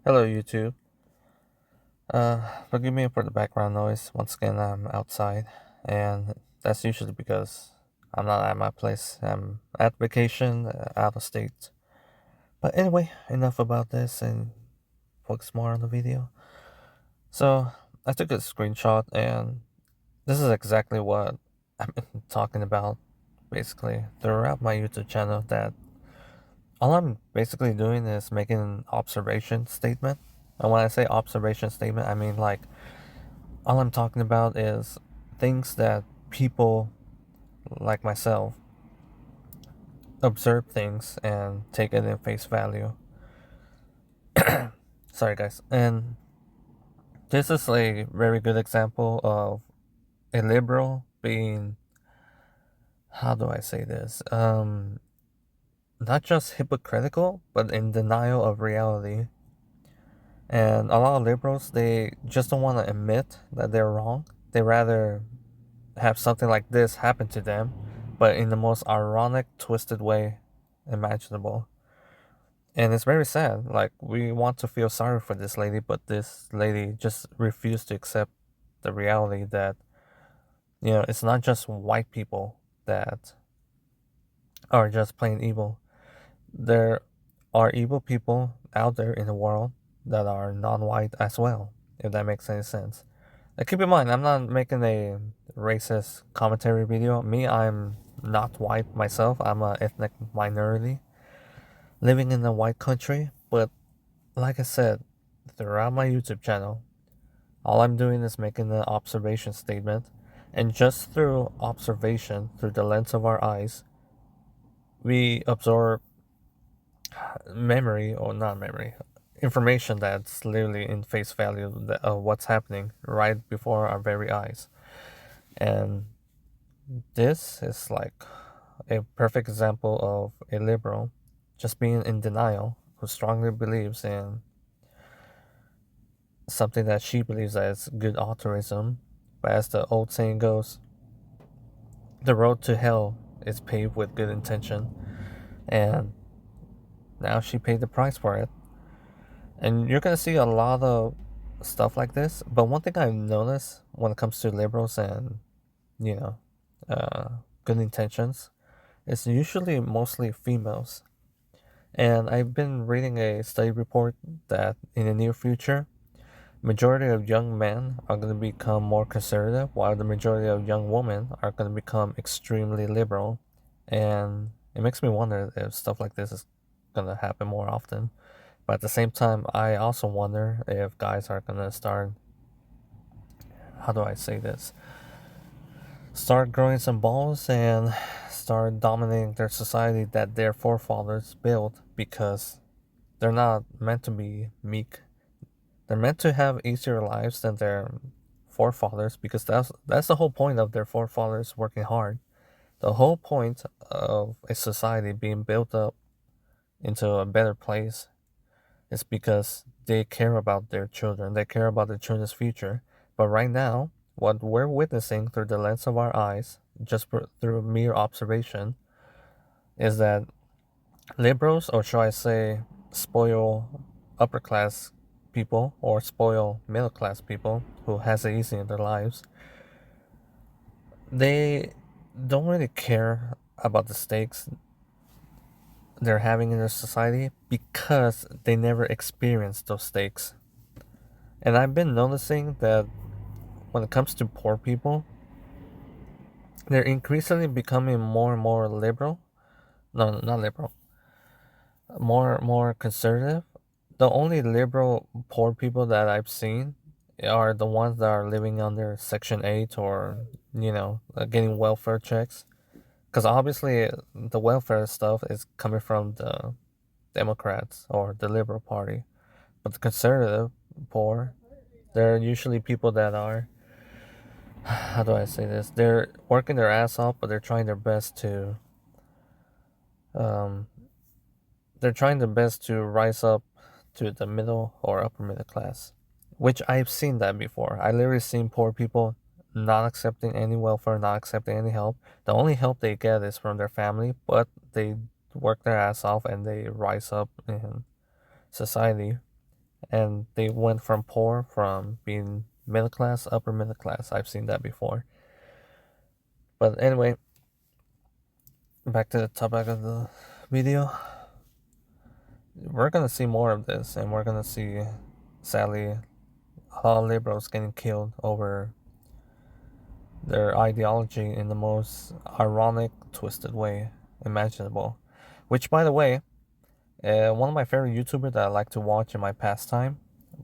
Hello, YouTube. Forgive me for the background noise. Once again, I'm outside, and that's usually because I'm not at my place. I'm at vacation, out of state. But anyway, enough about this and focus more on the video. So, I took a screenshot, and this is exactly what I'm talking about, basically, throughout my YouTube channel. That all I'm basically doing is making an observation statement. And when I say observation statement, I mean like all I'm talking about is things that people like myself observe things and take it in face value. Sorry, guys. And this is a very good example of a liberal being, how do I say this? Not just hypocritical, but in denial of reality. And a lot of liberals, they just don't want to admit that they're wrong. They rather have something like this happen to them, but in the most ironic, twisted way imaginable. And it's very sad. Like, we want to feel sorry for this lady, but this lady just refused to accept the reality that, it's not just white people that are just plain evil. There are evil people out there in the world that are non white as well, if that makes any sense. Keep in mind, I'm not making a racist commentary video. Me, I'm not white myself. I'm an ethnic minority living in a white country. But like I said, throughout my YouTube channel, all I'm doing is making an observation statement. And just through observation, through the lens of our eyes, we absorb memory, or not memory, information that's literally in face value of what's happening right before our very eyes. And this is like a perfect example of a liberal just being in denial who strongly believes in something that she believes as good altruism. But as the old saying goes, the road to hell is paved with good intention. And now she paid the price for it. And you're going to see a lot of stuff like this. But one thing I've noticed when it comes to liberals and, you know, uh, good intentions, is usually mostly females. And I've been reading a study report that in the near future, majority of young men are going to become more conservative, while the majority of young women are going to become extremely liberal. And it makes me wonder if stuff like this is going to happen more often. But at the same time, I also wonder if guys are going to start, how do I say this? Start growing some balls and start dominating their society that their forefathers built, because they're not meant to be meek. They're meant to have easier lives than their forefathers, because that's the whole point of their forefathers working hard. The whole point of a society being built up into a better place is because they care about their children. They care about their children's future. But right now, what we're witnessing through the lens of our eyes, just through mere observation, is that liberals, or shall I say, spoil upper class people or spoil middle class people who has it easy in their lives, they don't really care about the stakes they're having in their society because they never experienced those stakes. And I've been noticing that when it comes to poor people, they're increasingly becoming more and more liberal. No, not liberal. More conservative. The only liberal poor people that I've seen are the ones that are living under Section 8, or, getting welfare checks. Because obviously, the welfare stuff is coming from the Democrats or the Liberal Party. But the conservative poor, they're usually people that are, how do I say this? They're working their ass off, but um, they're trying their best to rise up to the middle or upper middle class, which I've seen that before. I literally seen poor people not accepting any welfare, not accepting any help. The only help they get is from their family, but they work their ass off and they rise up in society. and they went from poor, from being middle class, upper middle class. I've seen that before. But anyway, back to the topic of the video. We're gonna see more of this, and we're gonna see, sadly, a lot of liberals getting killed over their ideology in the most ironic, twisted way imaginable. Which, by the way, one of my favorite YouTubers that I like to watch in my pastime,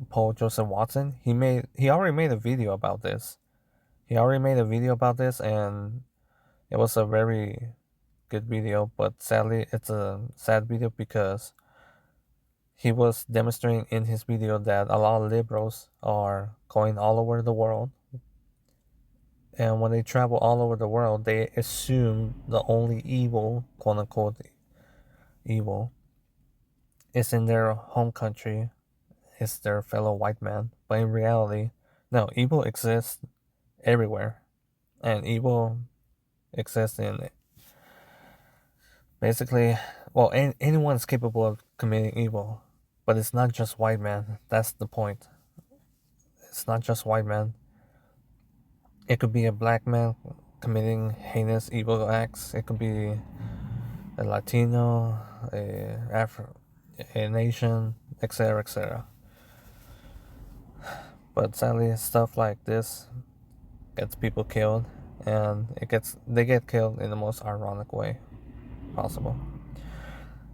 Paul Joseph Watson, he already made a video about this. And it was a very good video, but sadly, it's a sad video because he was demonstrating in his video that a lot of liberals are going all over the world. And when they travel all over the world, they assume the only evil, quote unquote, evil, is in their home country, is their fellow white man. But in reality, no, evil exists everywhere. And evil exists in basically, well, anyone's capable of committing evil. But it's not just white man. That's the point. It's not just white man. It could be a black man committing heinous evil acts. It could be a Latino, a nation, etc., etc. But sadly, stuff like this gets people killed, and they get killed in the most ironic way possible.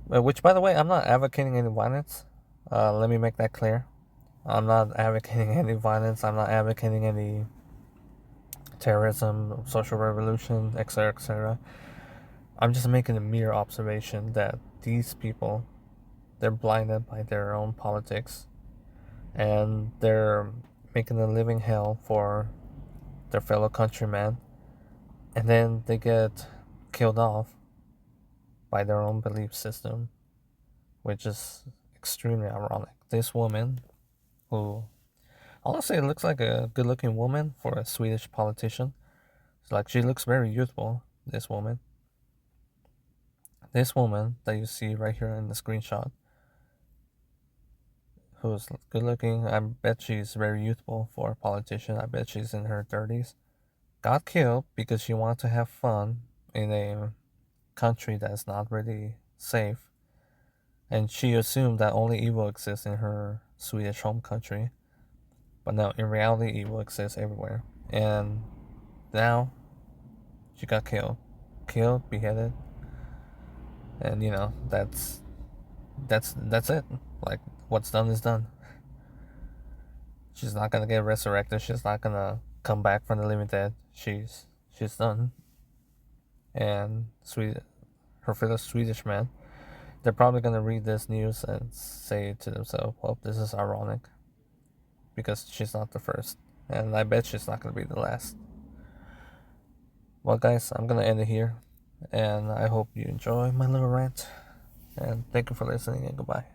Which, by the way, I'm not advocating any violence. Let me make that clear. I'm not advocating any violence. I'm not advocating any terrorism, social revolution, etc., etc. I'm just making a mere observation that these people, they're blinded by their own politics, and they're making a living hell for their fellow countrymen, and then they get killed off by their own belief system, which is extremely ironic. This woman, who honestly looks like a good-looking woman for a Swedish politician, it's like she looks very youthful. This woman that you see right here in the screenshot, who's good looking, I bet she's very youthful for a politician. I bet she's in her 30s. Got killed because she wanted to have fun in a country that's not really safe. And she assumed that only evil exists in her Swedish home country. But no, in reality, evil exists everywhere. And now she got killed, beheaded. And that's it. Like, what's done is done. She's not gonna get resurrected. She's not gonna come back from the living dead. She's done. And her fellow Swedish man, they're probably gonna read this news and say to themselves, "Well, this is ironic," because she's not the first, and I bet she's not gonna be the last. Well, guys, I'm gonna end it here, and I hope you enjoy my little rant. And thank you for listening, and goodbye.